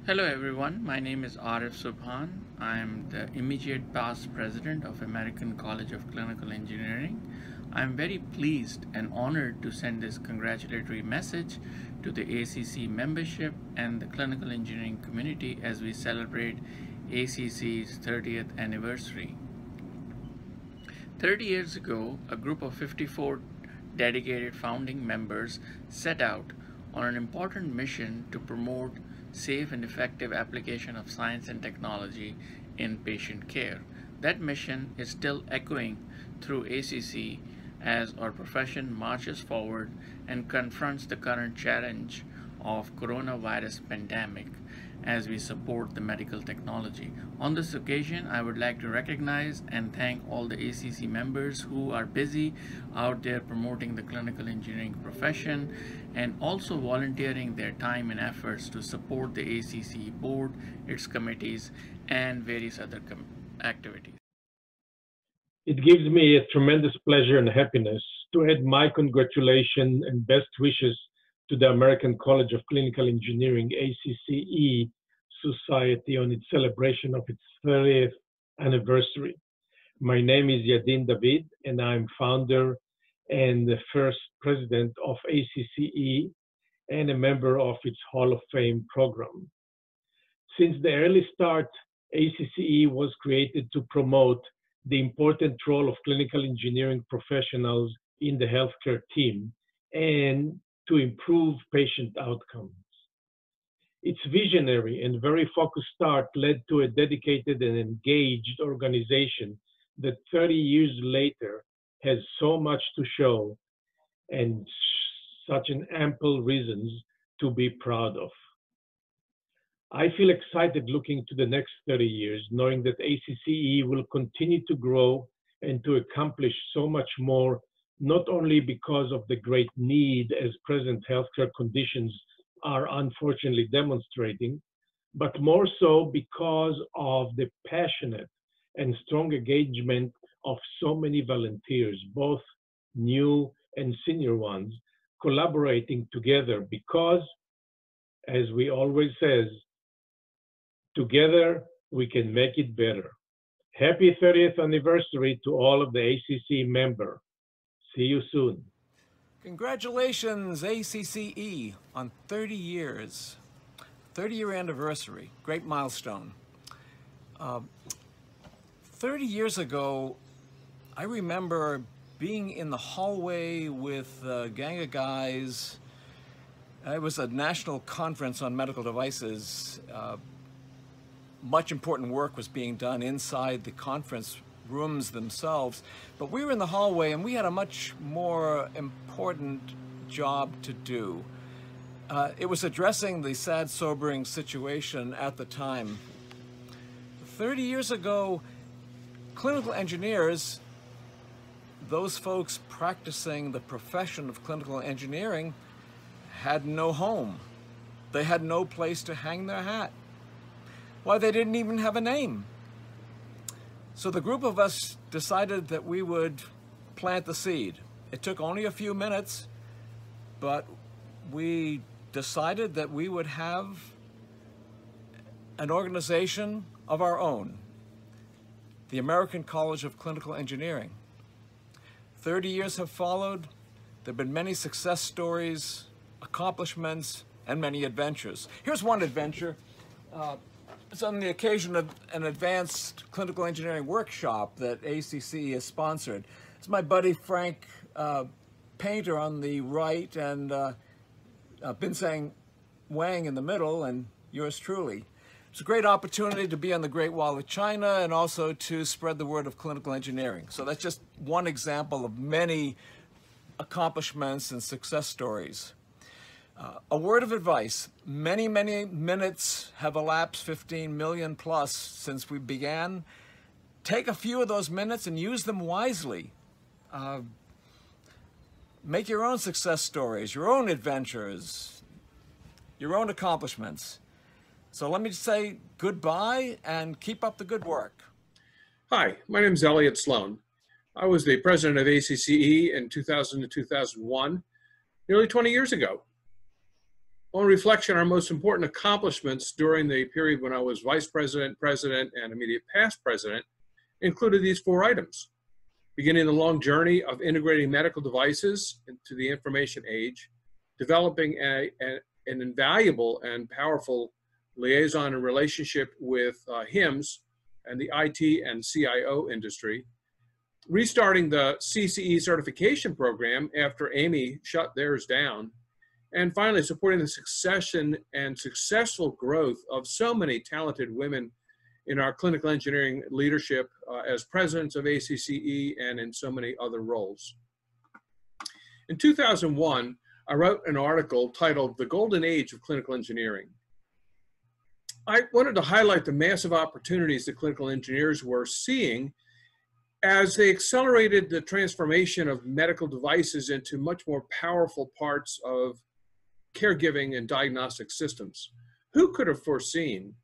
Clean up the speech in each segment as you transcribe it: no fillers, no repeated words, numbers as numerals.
Hello everyone, my name is Arif Subhan. I am the immediate past president of American College of Clinical Engineering. I am very pleased and honored to send this congratulatory message to the ACCE membership and the clinical engineering community as we celebrate ACCE's 30th anniversary. 30 years ago, a group of 54 dedicated founding members set out on an important mission to promote safe and effective application of science and technology in patient care. That mission is still echoing through ACCE as our profession marches forward and confronts the current challenge of coronavirus pandemic as we support the medical technology. On this occasion, I would like to recognize and thank all the ACCE members who are busy out there promoting the clinical engineering profession and also volunteering their time and efforts to support the ACCE board, its committees, and various other activities. It gives me a tremendous pleasure and happiness to add my congratulations and best wishes to the American College of Clinical Engineering, ACCE Society, on its celebration of its 30th anniversary. My name is Yadin David, and I'm founder and the first president of ACCE and a member of its Hall of Fame program. Since the early start, ACCE was created to promote the important role of clinical engineering professionals in the healthcare team and to improve patient outcomes. Its visionary and very focused start led to a dedicated and engaged organization that 30 years later has so much to show and such an ample reasons to be proud of. I feel excited looking to the next 30 years, knowing that ACCE will continue to grow and to accomplish so much more, not only because of the great need as present healthcare conditions are unfortunately demonstrating, but more so because of the passionate and strong engagement of so many volunteers, both new and senior ones, collaborating together because, as we always says, together we can make it better. Happy 30th anniversary to all of the ACCE members. See you soon. Congratulations, ACCE, on 30 years. 30-year anniversary, great milestone. 30 years ago, I remember being in the hallway with a gang of guys. It was a national conference on medical devices. Much important work was being done inside the conference rooms themselves, but we were in the hallway and we had a much more important job to do. It was addressing the sad, sobering situation at the time. 30 years ago, clinical engineers, those folks practicing the profession of clinical engineering, had no home. They had no place to hang their hat. Why, they didn't even have a name. So the group of us decided that we would plant the seed. It took only a few minutes, but we decided that we would have an organization of our own, the American College of Clinical Engineering. 30 years have followed. There have been many success stories, accomplishments, and many adventures. Here's one adventure. It's on the occasion of an advanced clinical engineering workshop that ACCE has sponsored. It's my buddy Frank Painter on the right and Binsang Wang in the middle, and yours truly. It's a great opportunity to be on the Great Wall of China and also to spread the word of clinical engineering. So that's just one example of many accomplishments and success stories. A word of advice. Many, many minutes have elapsed, 15 million plus, since we began. Take a few of those minutes and use them wisely. Make your own success stories, your own adventures. your own accomplishments. So let me say goodbye and keep up the good work. Hi, my name is Elliott Sloane. I was the president of ACCE in 2000 to 2001, nearly 20 years ago. On reflection, our most important accomplishments during the period when I was vice president, president, and immediate past president included these 4 items. Beginning the long journey of integrating medical devices into the information age, developing an invaluable and powerful liaison and relationship with HIMSS and the IT and CIO industry, restarting the CCE certification program after ACCE shut theirs down, and finally supporting the succession and successful growth of so many talented women in our clinical engineering leadership as presidents of ACCE and in so many other roles. In 2001, I wrote an article titled "The Golden Age of Clinical Engineering." I wanted to highlight the massive opportunities that clinical engineers were seeing as they accelerated the transformation of medical devices into much more powerful parts of caregiving and diagnostic systems. Who could have foreseen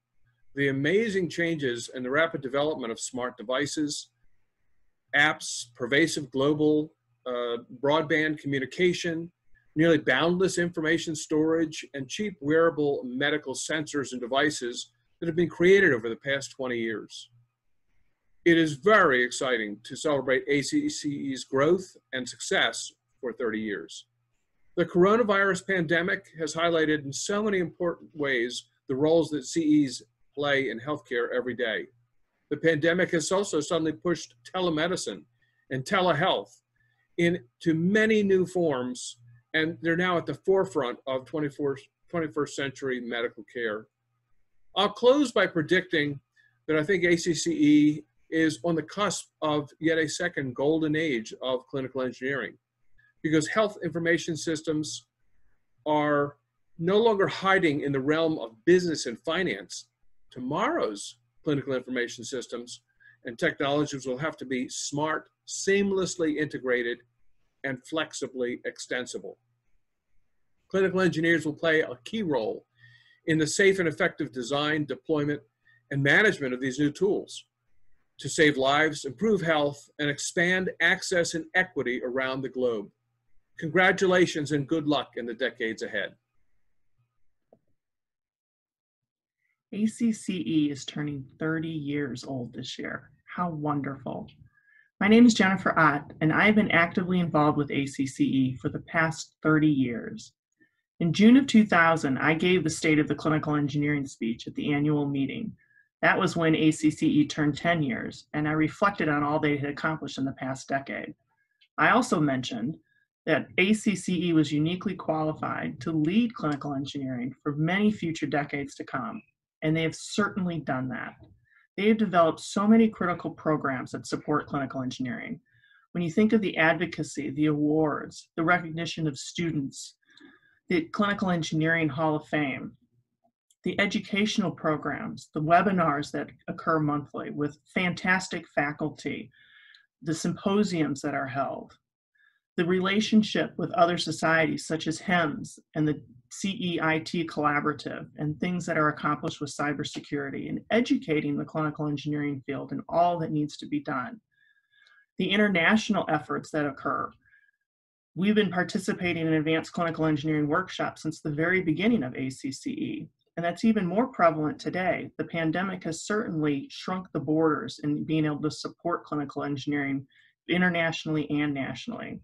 the amazing changes and the rapid development of smart devices, apps, pervasive global broadband communication, nearly boundless information storage, and cheap wearable medical sensors and devices that have been created over the past 20 years. It is very exciting to celebrate ACCE's growth and success for 30 years. The coronavirus pandemic has highlighted in so many important ways the roles that CEs play in healthcare every day. The pandemic has also suddenly pushed telemedicine and telehealth into many new forms, and they're now at the forefront of 21st century medical care. I'll close by predicting that I think ACCE is on the cusp of yet a second golden age of clinical engineering, because health information systems are no longer hiding in the realm of business and finance. Tomorrow's clinical information systems and technologies will have to be smart, seamlessly integrated, and flexibly extensible. Clinical engineers will play a key role in the safe and effective design, deployment, and management of these new tools to save lives, improve health, and expand access and equity around the globe. Congratulations and good luck in the decades ahead. ACCE is turning 30 years old this year. How wonderful. My name is Jennifer Ott, and I have been actively involved with ACCE for the past 30 years. In June of 2000, I gave the State of the Clinical Engineering speech at the annual meeting. That was when ACCE turned 10 years, and I reflected on all they had accomplished in the past decade. I also mentioned that ACCE was uniquely qualified to lead clinical engineering for many future decades to come, and they have certainly done that. They have developed so many critical programs that support clinical engineering. When you think of the advocacy, the awards, the recognition of students, the Clinical Engineering Hall of Fame, the educational programs, the webinars that occur monthly with fantastic faculty, the symposiums that are held, the relationship with other societies such as HIMSS and the CEIT Collaborative, and things that are accomplished with cybersecurity and educating the clinical engineering field and all that needs to be done. The international efforts that occur. We've been participating in advanced clinical engineering workshops since the very beginning of ACCE, and that's even more prevalent today. The pandemic has certainly shrunk the borders in being able to support clinical engineering internationally and nationally.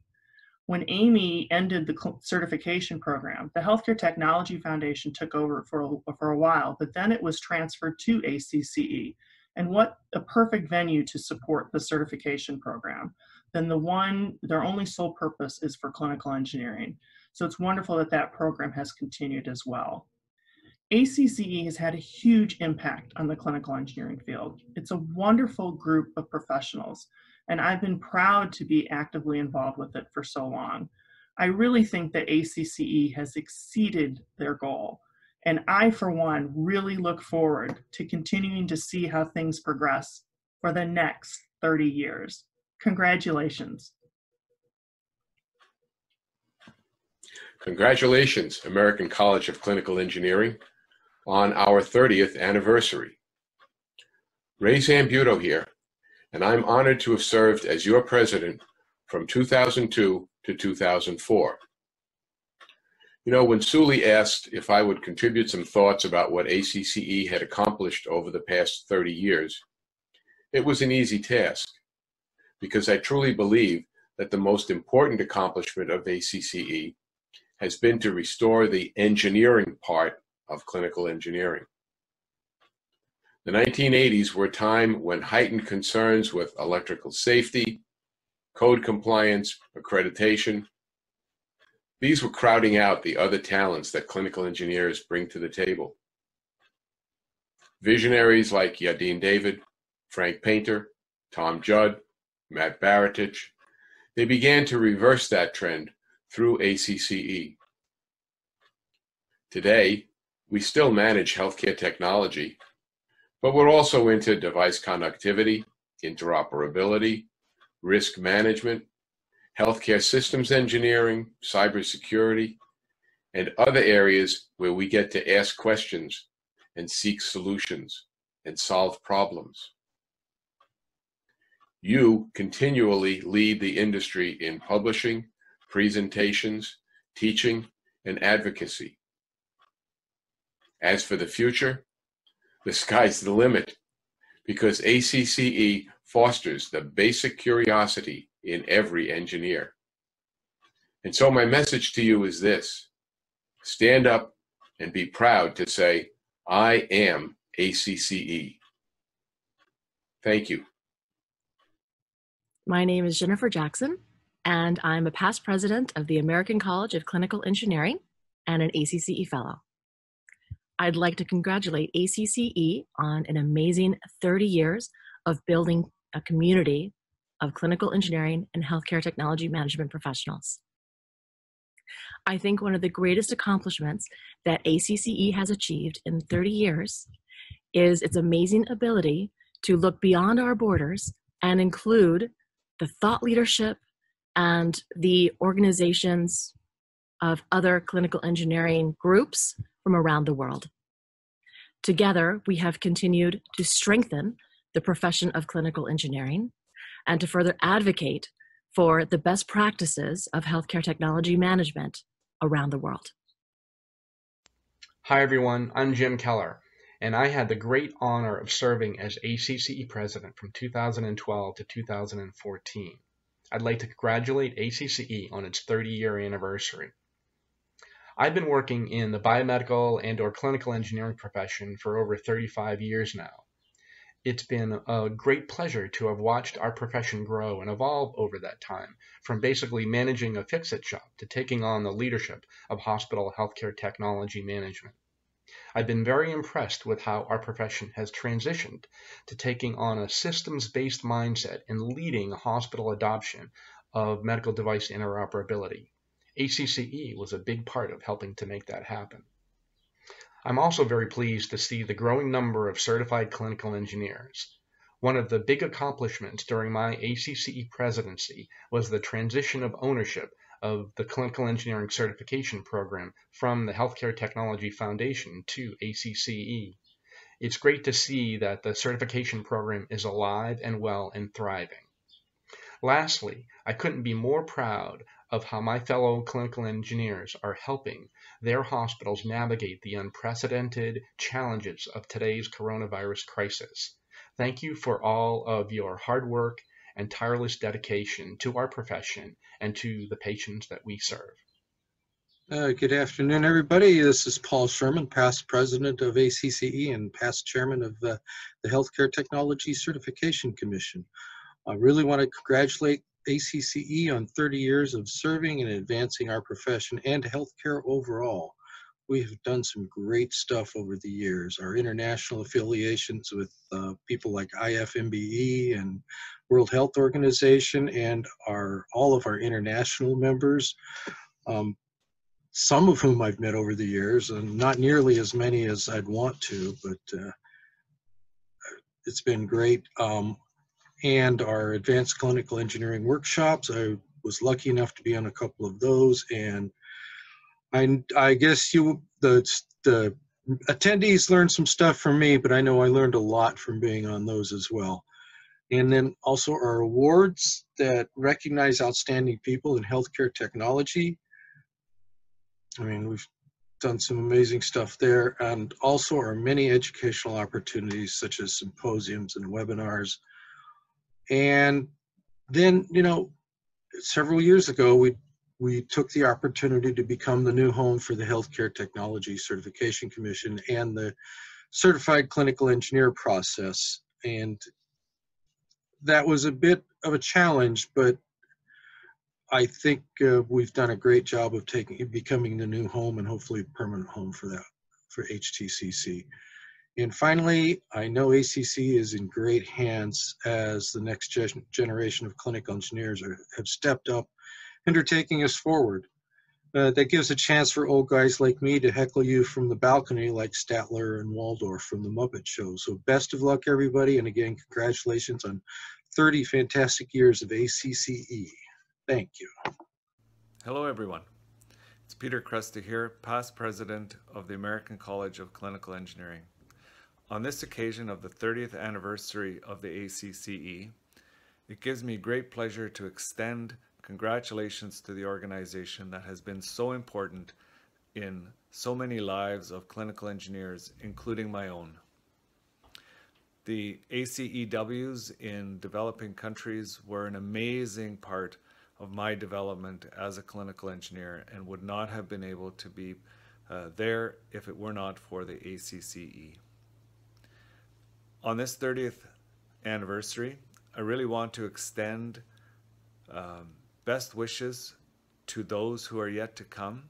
When ACCE ended the certification program, the Healthcare Technology Foundation took over for a while, but then it was transferred to ACCE. And what a perfect venue to support the certification program. Then their only sole purpose is for clinical engineering. So it's wonderful that that program has continued as well. ACCE has had a huge impact on the clinical engineering field. It's a wonderful group of professionals, and I've been proud to be actively involved with it for so long. I really think that ACCE has exceeded their goal, and I, for one, really look forward to continuing to see how things progress for the next 30 years. Congratulations. Congratulations, American College of Clinical Engineering, on our 30th anniversary. Ray Zambuto here, and I'm honored to have served as your president from 2002 to 2004. You know, when Suli asked if I would contribute some thoughts about what ACCE had accomplished over the past 30 years, it was an easy task, because I truly believe that the most important accomplishment of ACCE has been to restore the engineering part of clinical engineering. The 1980s were a time when heightened concerns with electrical safety, code compliance, accreditation, these were crowding out the other talents that clinical engineers bring to the table. Visionaries like Yadin David, Frank Painter, Tom Judd, Matt Baratich, they began to reverse that trend through ACCE. Today, we still manage healthcare technology, but we're also into device connectivity, interoperability, risk management, healthcare systems engineering, cybersecurity, and other areas where we get to ask questions and seek solutions and solve problems. You continually lead the industry in publishing, presentations, teaching, and advocacy. As for the future, the sky's the limit, because ACCE fosters the basic curiosity in every engineer. And so my message to you is this: stand up and be proud to say, I am ACCE. Thank you. My name is Jennifer Jackson, and I'm a past president of the American College of Clinical Engineering and an ACCE fellow. I'd like to congratulate ACCE on an amazing 30 years of building a community of clinical engineering and healthcare technology management professionals. I think one of the greatest accomplishments that ACCE has achieved in 30 years is its amazing ability to look beyond our borders and include the thought leadership and the organizations of other clinical engineering groups from around the world. Together, we have continued to strengthen the profession of clinical engineering and to further advocate for the best practices of healthcare technology management around the world. Hi everyone, I'm Jim Keller, and I had the great honor of serving as ACCE president from 2012 to 2014. I'd like to congratulate ACCE on its 30-year anniversary. I've been working in the biomedical and/or clinical engineering profession for over 35 years now. It's been a great pleasure to have watched our profession grow and evolve over that time, from basically managing a fix-it shop to taking on the leadership of hospital healthcare technology management. I've been very impressed with how our profession has transitioned to taking on a systems-based mindset and leading hospital adoption of medical device interoperability. ACCE was a big part of helping to make that happen. I'm also very pleased to see the growing number of certified clinical engineers. One of the big accomplishments during my ACCE presidency was the transition of ownership of the clinical engineering certification program from the Healthcare Technology Foundation to ACCE. It's great to see that the certification program is alive and well and thriving. Lastly, I couldn't be more proud of how my fellow clinical engineers are helping their hospitals navigate the unprecedented challenges of today's coronavirus crisis. Thank you for all of your hard work and tireless dedication to our profession and to the patients that we serve. Good afternoon, everybody. This is Paul Sherman, past president of ACCE and past chairman of the Healthcare Technology Certification Commission. I really want to congratulate ACCE on 30 years of serving and advancing our profession and healthcare overall. We have done some great stuff over the years. Our international affiliations with people like IFMBE and World Health Organization and all of our international members, some of whom I've met over the years, and not nearly as many as I'd want to, but it's been great. And our advanced clinical engineering workshops, I was lucky enough to be on a couple of those, and I guess the attendees learned some stuff from me, but I know I learned a lot from being on those as well. And then also our awards that recognize outstanding people in healthcare technology. I mean, we've done some amazing stuff there, and also our many educational opportunities such as symposiums and webinars. And then, you know, several years ago, we took the opportunity to become the new home for the Healthcare Technology Certification Commission and the Certified Clinical Engineer process. And that was a bit of a challenge, but I think we've done a great job of becoming the new home and hopefully permanent home for HTCC. And finally, I know ACCE is in great hands as the next generation of clinical engineers have stepped up and are taking us forward. That gives a chance for old guys like me to heckle you from the balcony like Statler and Waldorf from the Muppet Show. So best of luck, everybody. And again, congratulations on 30 fantastic years of ACCE. Thank you. Hello, everyone. It's Petr Kresta here, past president of the American College of Clinical Engineering. On this occasion of the 30th anniversary of the ACCE, it gives me great pleasure to extend congratulations to the organization that has been so important in so many lives of clinical engineers, including my own. The ACEWs in developing countries were an amazing part of my development as a clinical engineer and would not have been able to be there if it were not for the ACCE. On this 30th anniversary, I really want to extend best wishes to those who are yet to come,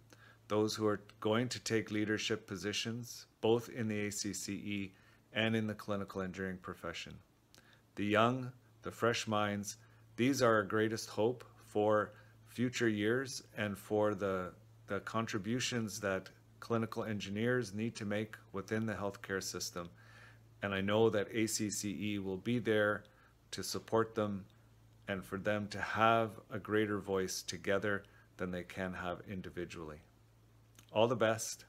those who are going to take leadership positions, both in the ACCE and in the clinical engineering profession. The young, the fresh minds, these are our greatest hope for future years and for the contributions that clinical engineers need to make within the healthcare system. And I know that ACCE will be there to support them and for them to have a greater voice together than they can have individually. All the best.